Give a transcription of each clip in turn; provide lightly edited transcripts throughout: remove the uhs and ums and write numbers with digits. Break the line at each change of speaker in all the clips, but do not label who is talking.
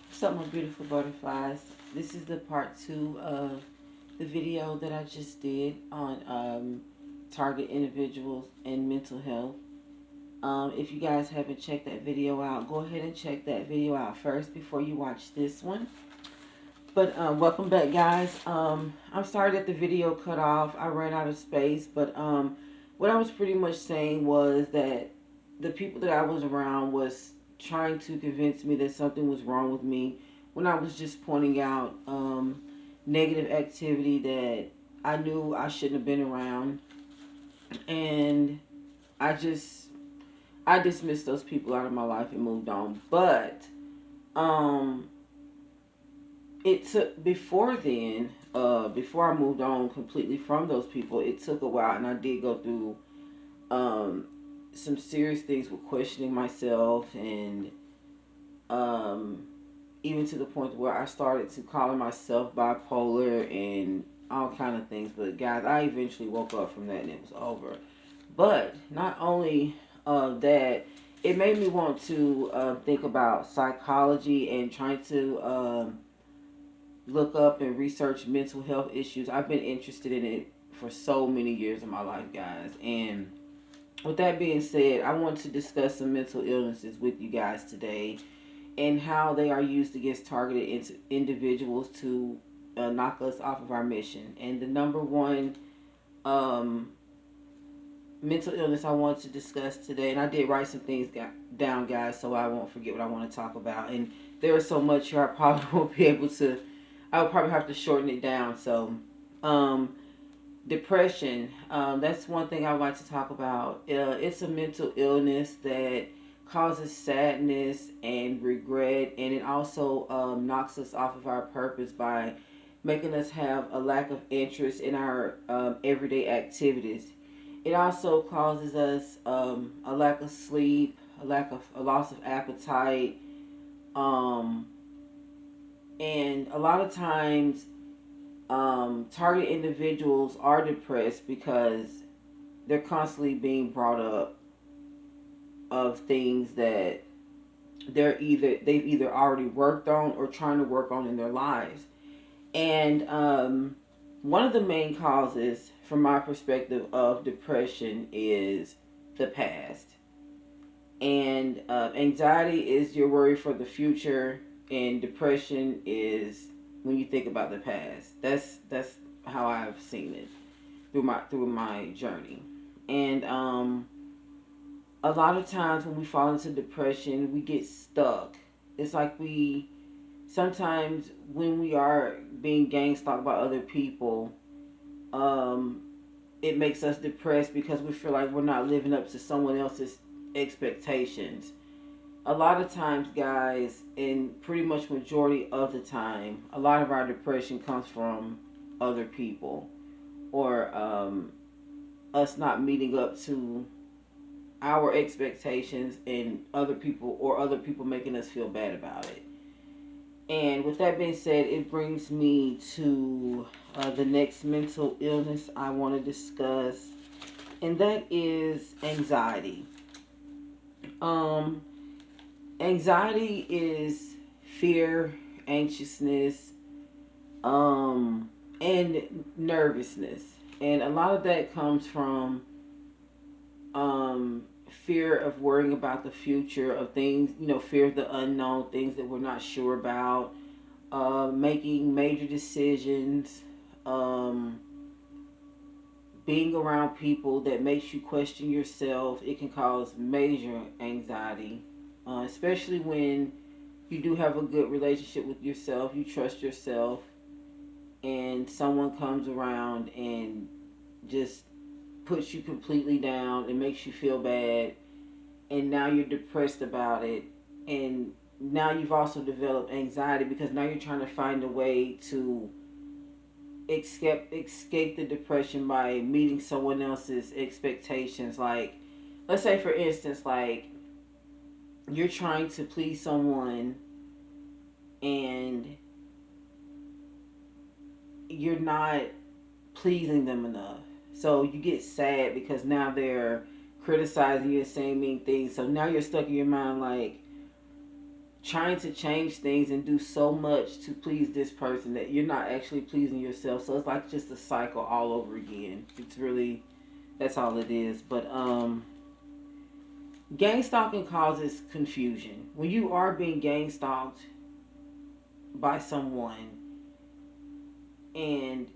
What's up, my beautiful butterflies? This is the part two of the video that I just did on target individuals and mental health. If you guys haven't checked that video out, go ahead and check that video out first before you watch this one. But welcome back, guys. I'm sorry that the video cut off. I ran out of space, but what I was pretty much saying was that the people that I was around was trying to convince me that something was wrong with me when I was just pointing out negative activity that I knew I shouldn't have been around, and I just I dismissed those people out of my life and moved on. But um, it took before then, before I moved on completely from those people, it took a while, and I did go through um, some serious things with questioning myself and um, even to the point where I started to calling myself bipolar and all kind of things. But guys, I eventually woke up from that and it was over. But not only that, it made me want to think about psychology and trying to look up and research mental health issues. I've been interested in it for so many years in my life, guys. And with that being said, I want to discuss some mental illnesses with you guys today and how they are used against targeted individuals to knock us off of our mission. And the number one um, mental illness I want to discuss today, and I did write some things down, guys, so I won't forget what I want to talk about. And there is so much here, I probably won't be able to. I will probably have to shorten it down. So, um, depression. That's one thing I would like to talk about. It's a mental illness that causes sadness and regret, and it also knocks us off of our purpose by making us have a lack of interest in our everyday activities. It also causes us a lack of sleep, a loss of appetite, um, and a lot of times target individuals are depressed because they're constantly being brought up of things that they've either already worked on or trying to work on in their lives. And one of the main causes, from my perspective, of depression is the past. And anxiety is your worry for the future, and depression is when you think about the past. That's how I've seen it through my journey. And a lot of times when we fall into depression, we get stuck. It's like we sometimes when we are being gang stalked by other people, um, it makes us depressed because we feel like we're not living up to someone else's expectations. A lot of times, guys, and pretty much majority of the time, a lot of our depression comes from other people or us not meeting up to our expectations and other people making us feel bad about it. And with that being said, it brings me to the next mental illness I want to discuss, and that is anxiety. Um, Anxiety is fear, anxiousness, and nervousness, and a lot of that comes from fear of worrying about the future of things, fear of the unknown, things that we're not sure about, making major decisions, um, being around people that makes you question yourself. It can cause major anxiety, especially when you do have a good relationship with yourself, you trust yourself, and someone comes around and just puts you completely down and makes you feel bad, and now you're depressed about it, and now you've also developed anxiety because now you're trying to find a way to escape the depression by meeting someone else's expectations. Like, let's say for instance, like you're trying to please someone and you're not pleasing them enough. So you get sad because now they're criticizing you and saying mean things. So now you're stuck in your mind like trying to change things and do so much to please this person that you're not actually pleasing yourself. So it's like just a cycle all over again. It's really, that's all it is. But gang stalking causes confusion. When you are being gang stalked by someone and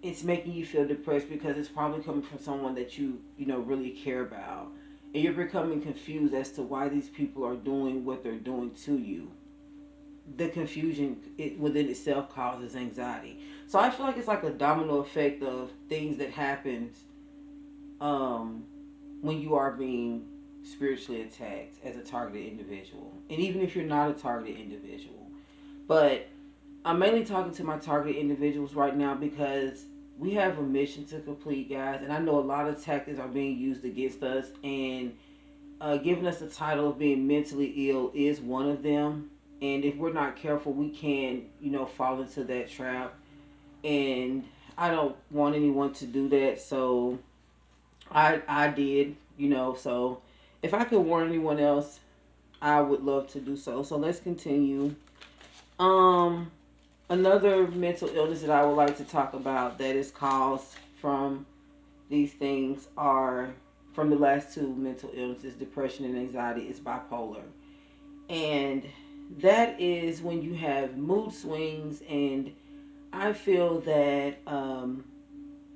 it's making you feel depressed because it's probably coming from someone that you know really care about, and you're becoming confused as to why these people are doing what they're doing to you. The confusion within itself causes anxiety. So I feel like it's like a domino effect of things that happens um, when you are being spiritually attacked as a targeted individual, and even if you're not a targeted individual. But I'm mainly talking to my targeted individuals right now because we have a mission to complete, guys, and I know a lot of tactics are being used against us, and giving us the title of being mentally ill is one of them. And if we're not careful, we can, fall into that trap. And I don't want anyone to do that, so I did, So if I could warn anyone else, I would love to do so. So let's continue. Um, Another mental illness that I would like to talk about that is caused from these things are from the last two mental illnesses, depression and anxiety, is bipolar. And that is when you have mood swings, and I feel that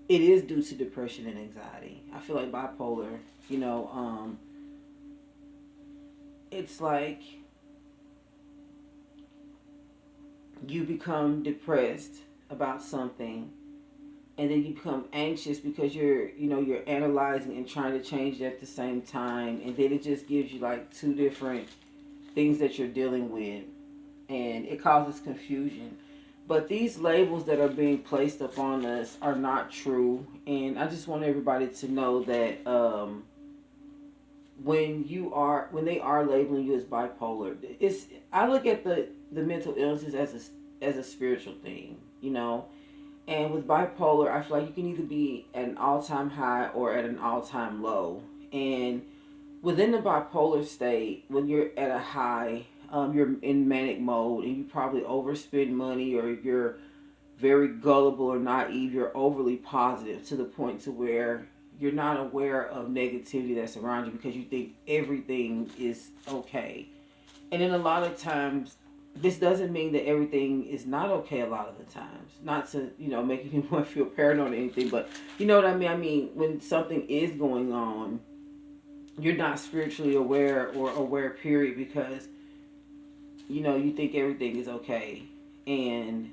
it is due to depression and anxiety. I feel like bipolar, it's like you become depressed about something, and then you become anxious because you're analyzing and trying to change it at the same time, and then it just gives you like two different things that you're dealing with, and it causes confusion. But these labels that are being placed upon us are not true, and I just want everybody to know that when they are labeling you as bipolar, I look at the mental illnesses as a spiritual thing, And with bipolar, I feel like you can either be at an all-time high or at an all-time low. And within the bipolar state, when you're at a high, you're in manic mode and you probably overspend money, or you're very gullible or naive, you're overly positive to the point to where you're not aware of negativity that's around you because you think everything is okay. And then a lot of times, this doesn't mean that everything is not okay a lot of the times. Not to, make anyone feel paranoid or anything, but you know what I mean? I mean, when something is going on, you're not spiritually aware or aware, period, because, you think everything is okay. And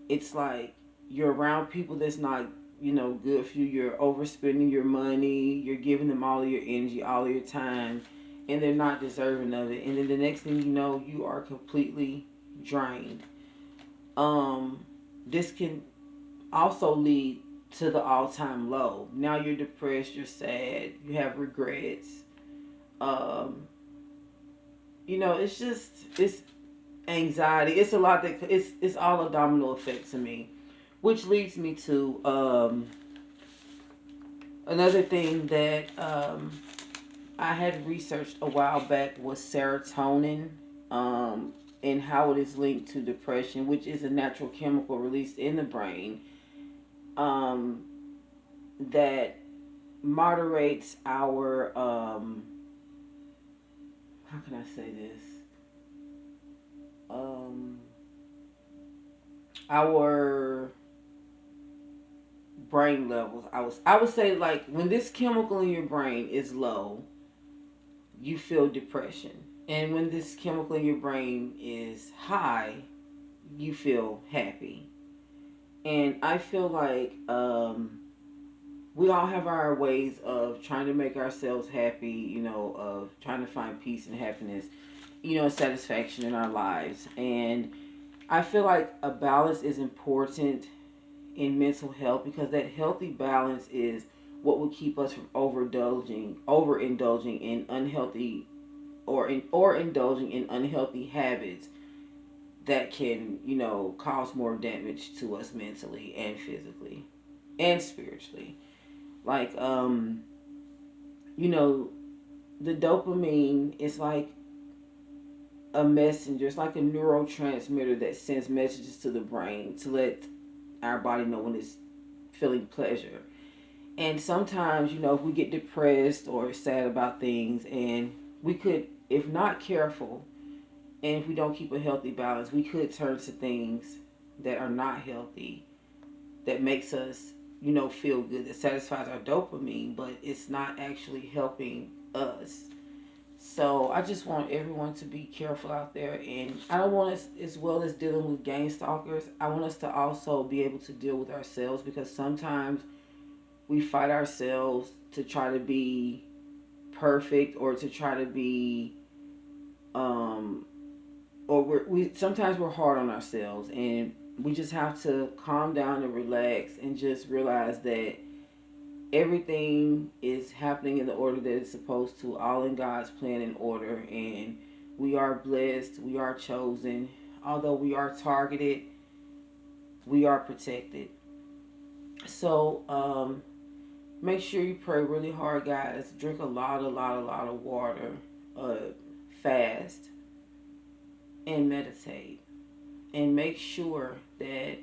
it's like you're around people that's not, good for you. You're overspending your money. You're giving them all of your energy, all of your time, and they're not deserving of it. And then the next thing you know, you are completely drained. This can also lead to the all-time low. Now you're depressed, you're sad, you have regrets. It's anxiety. It's a lot that it's all a domino effect to me, which leads me to another thing that I had researched a while back was serotonin, and how it is linked to depression, which is a natural chemical released in the brain that moderates our how can I say this? Our brain levels. I would say, like, when this chemical in your brain is low, you feel depression. And when this chemical in your brain is high, you feel happy. And I feel like we all have our ways of trying to make ourselves happy, of trying to find peace and happiness, satisfaction in our lives. And I feel like a balance is important in mental health, because that healthy balance is what will keep us from overindulging in unhealthy or indulging in unhealthy habits that can, cause more damage to us mentally and physically and spiritually. Like, the dopamine is like a messenger. It's like a neurotransmitter that sends messages to the brain to let our body know when it's feeling pleasure. And sometimes, if we get depressed or sad about things, and we could, if not careful, and if we don't keep a healthy balance, we could turn to things that are not healthy, that makes us, feel good, that satisfies our dopamine, but it's not actually helping us. So I just want everyone to be careful out there, and I don't want us, as well as dealing with gang stalkers, I want us to also be able to deal with ourselves, because sometimes we fight ourselves to try to be perfect, or to try to be, or we sometimes we're hard on ourselves, and we just have to calm down and relax and just realize that everything is happening in the order that it's supposed to, all in God's plan and order. And we are blessed, we are chosen. Although we are targeted, we are protected. So make sure you pray really hard, guys. Drink a lot of water. Fast and meditate. And make sure that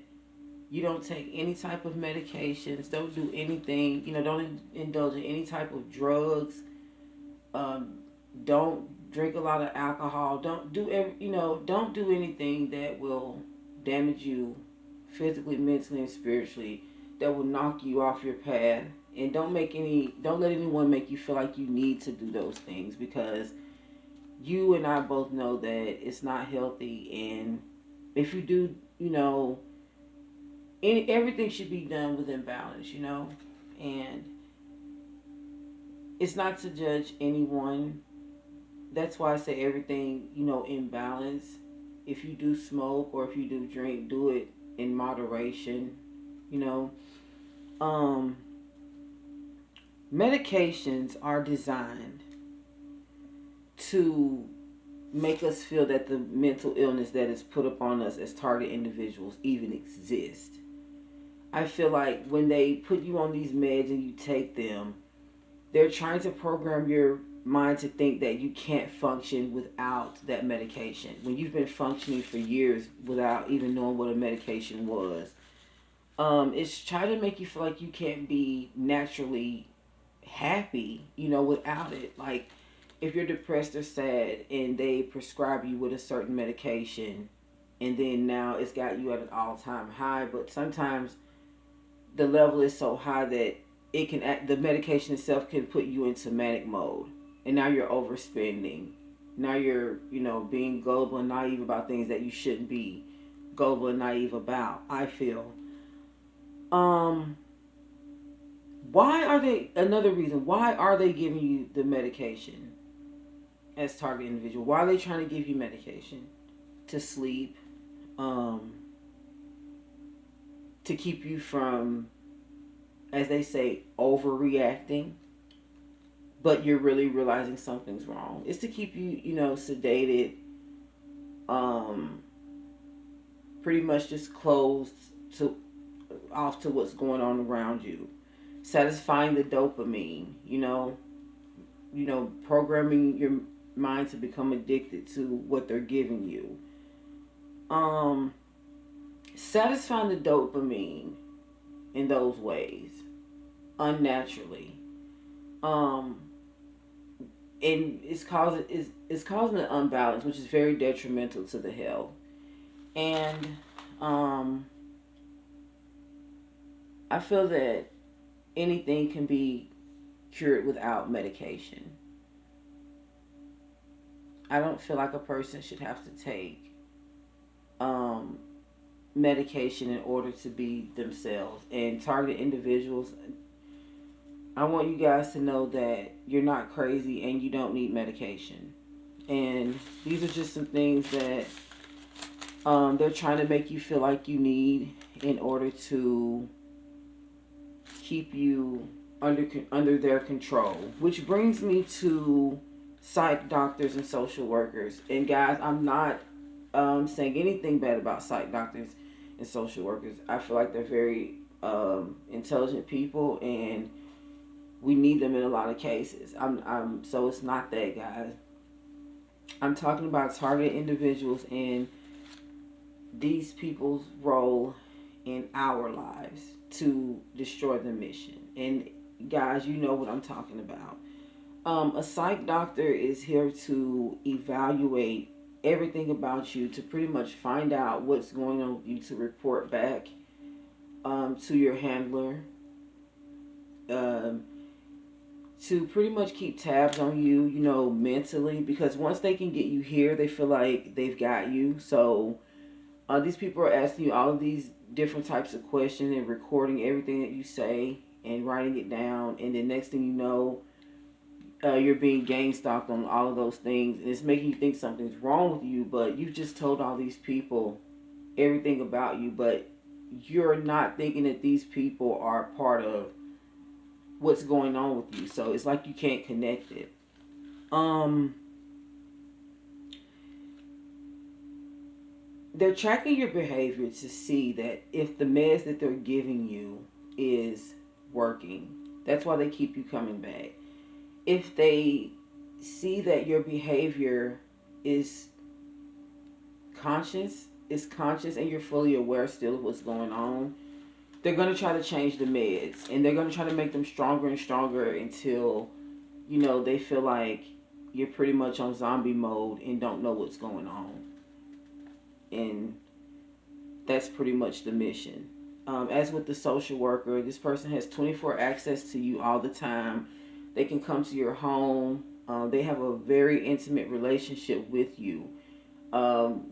you don't take any type of medications. Don't do anything. Don't indulge in any type of drugs. Don't drink a lot of alcohol. Don't do Don't do anything that will damage you physically, mentally, and spiritually. That will knock you off your path. And don't let anyone make you feel like you need to do those things, because you and I both know that it's not healthy. And if you do, everything should be done within balance, and it's not to judge anyone. That's why I say everything, in balance. If you do smoke or if you do drink, do it in moderation, you know. Um, Medications are designed to make us feel that the mental illness that is put upon us as target individuals even exist. I feel like when they put you on these meds and you take them, they're trying to program your mind to think that you can't function without that medication when you've been functioning for years without even knowing what a medication was. It's trying to make you feel like you can't be naturally happy, without it. Like, if you're depressed or sad and they prescribe you with a certain medication, and then now it's got you at an all-time high, but sometimes the level is so high that the medication itself can put you into manic mode, and now you're overspending. Now you're, being gullible and naive about things that you shouldn't be gullible and naive about, I feel. Why are they, another reason, why are they giving you the medication as target individual? Why are they trying to give you medication? To sleep, to keep you from, as they say, overreacting, but you're really realizing something's wrong. It's to keep you, sedated, pretty much just closed off to what's going on around you. Satisfying the dopamine, programming your mind to become addicted to what they're giving you. Satisfying the dopamine in those ways, unnaturally. And it's causing an unbalance, which is very detrimental to the health. And I feel that anything can be cured without medication. I don't feel like a person should have to take medication in order to be themselves. And target individuals, I want you guys to know that you're not crazy and you don't need medication. And these are just some things that they're trying to make you feel like you need in order to keep you under their control. Which brings me to psych doctors and social workers. And guys, I'm not saying anything bad about psych doctors and social workers. I feel like they're very intelligent people, and we need them in a lot of cases. So it's not that, guys. I'm talking about targeted individuals and these people's role in our lives to destroy the mission. And guys, you know what I'm talking about. A psych doctor is here to evaluate everything about you, to pretty much find out what's going on with you, to report back to your handler, um, to pretty much keep tabs on you, you know, mentally, because once they can get you here, they feel like they've got you. So these people are asking you all of these different types of questions and recording everything that you say and writing it down. And then next thing you know, you're being gang stalked on all of those things. And it's making you think something's wrong with you, but you've just told all these people everything about you. But you're not thinking that these people are part of what's going on with you. So it's like you can't connect it. They're tracking your behavior to see that if the meds that they're giving you is working. That's why they keep you coming back. If they see that your behavior is conscious and you're fully aware still of what's going on, they're going to try to change the meds, and they're going to try to make them stronger and stronger until, you know, they feel like you're pretty much on zombie mode and don't know what's going on. And that's pretty much the mission. As with the social worker, this person has 24 access to you all the time. They can come to your home. They have a very intimate relationship with you,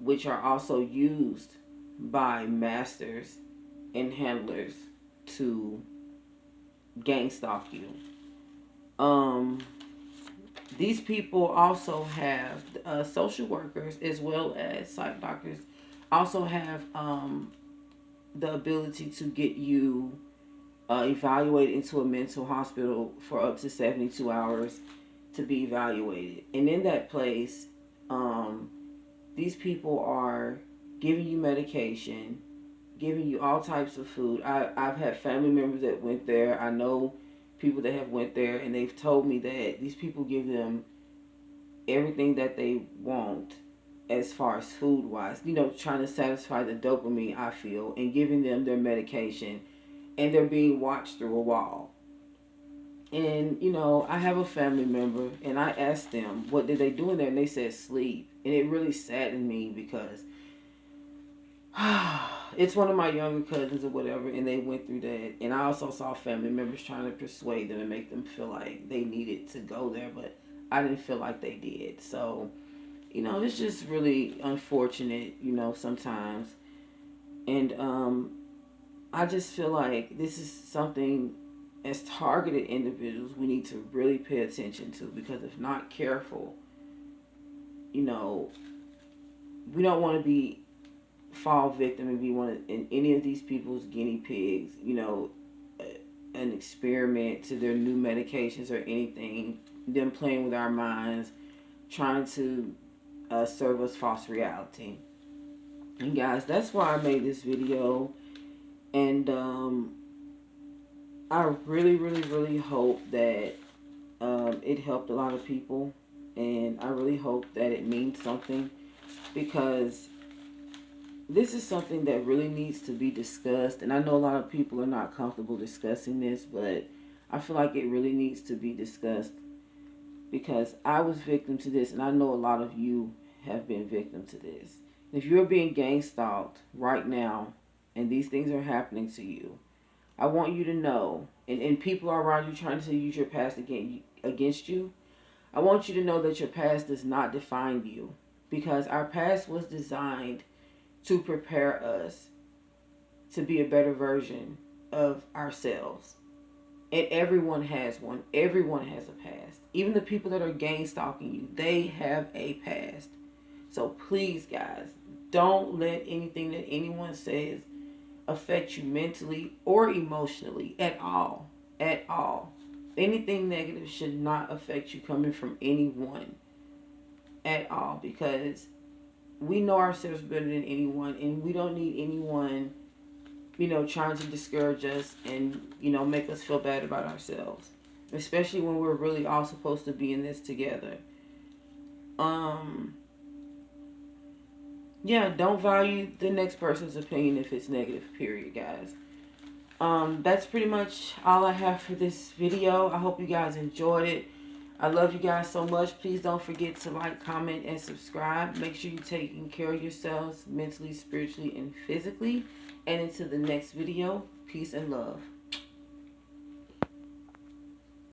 which are also used by masters and handlers to gang stalk you. These people also have social workers as well as psych doctors also have the ability to get you evaluated into a mental hospital for up to 72 hours to be evaluated. And in that place, these people are giving you medication, giving you all types of food. I've had family members that went there. I know people that have went there, and they've told me that these people give them everything that they want as far as food wise, you know, trying to satisfy the dopamine, I feel, and giving them their medication, and they're being watched through a wall. And you know, I have a family member, and I asked them what did they do in there, and they said sleep. And it really saddened me because it's one of my younger cousins or whatever, and they went through that. And I also saw family members trying to persuade them and make them feel like they needed to go there, but I didn't feel like they did. So, you know, it's just really unfortunate, you know, sometimes. And I just feel like this is something as targeted individuals we need to really pay attention to, because if not careful, you know, we don't want to be fall victim and be one of in any of these people's guinea pigs, you know, an experiment to their new medications or anything, them playing with our minds, trying to serve us false reality. And guys, that's why I made this video. And I really, really, really hope that it helped a lot of people. And I really hope that it means something, because this is something that really needs to be discussed. And I know a lot of people are not comfortable discussing this, but I feel like it really needs to be discussed, because I was victim to this, and I know a lot of you have been victim to this. If you're being gang stalked right now and these things are happening to you, I want you to know, and people are around you trying to use your past against you, I want you to know that your past does not define you, because our past was designed to prepare us to be a better version of ourselves. And everyone has one. Everyone has a past. Even the people that are gang stalking you, they have a past. So please, guys, don't let anything that anyone says affect you mentally or emotionally at all. At all. Anything negative should not affect you coming from anyone at all, because we know ourselves better than anyone, and we don't need anyone, you know, trying to discourage us and, you know, make us feel bad about ourselves, especially when we're really all supposed to be in this together. Yeah, don't value the next person's opinion if it's negative, period, guys. That's pretty much all I have for this video. I hope you guys enjoyed it. I love you guys so much. Please don't forget to like, comment, and subscribe. Make sure you're taking care of yourselves mentally, spiritually, and physically. And until the next video, peace and love.